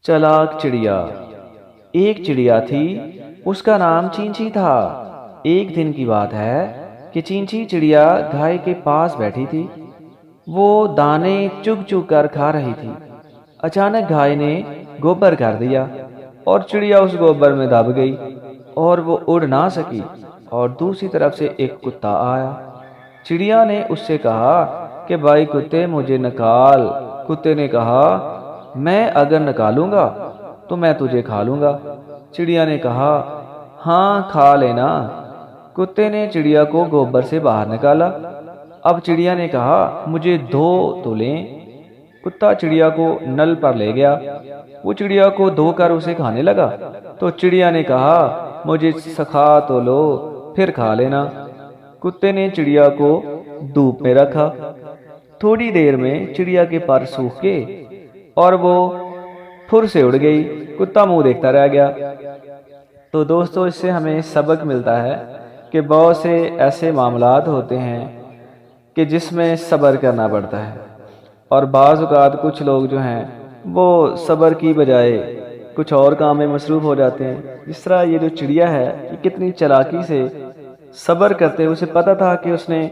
चालाक चिड़िया। एक चिड़िया थी, उसका नाम चींची था। एक दिन की बात है कि चींची चिड़िया गाय के पास बैठी थी। वो दाने चुग चुग कर खा रही थी। अचानक गाय ने गोबर कर दिया और चिड़िया उस गोबर में दब गई और वो उड़ ना सकी। और दूसरी तरफ से एक कुत्ता आया। चिड़िया ने उससे कहा कि भाई कुत्ते, मुझे निकाल। कुत्ते ने कहा, मैं अगर निकालूंगा तो मैं तुझे खा लूंगा। चिड़िया ने कहा, हाँ खा लेना। कुत्ते ने चिड़िया को गोबर से बाहर निकाला। अब चिड़िया ने कहा, मुझे धो तो लें। कुत्ता चिड़िया को नल पर ले गया। वो चिड़िया को धोकर उसे खाने लगा। तो चिड़िया ने कहा, मुझे सखा तो लो, फिर खा लेना। कुत्ते ने चिड़िया को धूप में रखा। थोड़ी देर में चिड़िया के पर सूख गए और वो फुर से उड़ गई। कुत्ता मुंह देखता रह गया। तो दोस्तों, इससे हमें सबक मिलता है कि बहुत से ऐसे मामलात होते हैं कि जिसमें सब्र करना पड़ता है। और बाज़ औक़ात कुछ लोग जो हैं वो सब्र की बजाय कुछ और काम में मसरूफ़ हो जाते हैं। जिस तरह ये जो चिड़िया है, ये कितनी चालाकी से सब्र करते हुए, उसे पता था कि उसने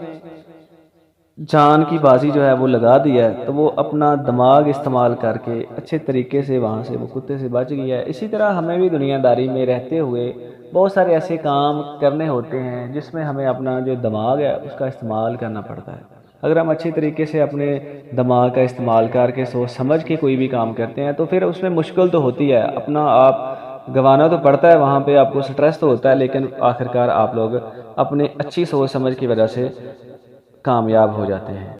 जान की बाजी जो है वो लगा दिया है, तो वो अपना दिमाग इस्तेमाल करके अच्छे तरीके से वहाँ से वो कुत्ते से बच गया है। इसी तरह हमें भी दुनियादारी में रहते हुए बहुत सारे ऐसे काम करने होते हैं जिसमें हमें अपना जो दिमाग है उसका इस्तेमाल करना पड़ता है। अगर हम अच्छी तरीके से अपने दिमाग का इस्तेमाल करके सोच समझ के कोई भी काम करते हैं तो फिर उसमें मुश्किल तो होती है, अपना आप गंवाना तो पड़ता है, वहाँ पे आपको स्ट्रेस तो होता है, लेकिन आखिरकार आप लोग अपने अच्छी सोच समझ की वजह से कामयाब हो जाते हैं।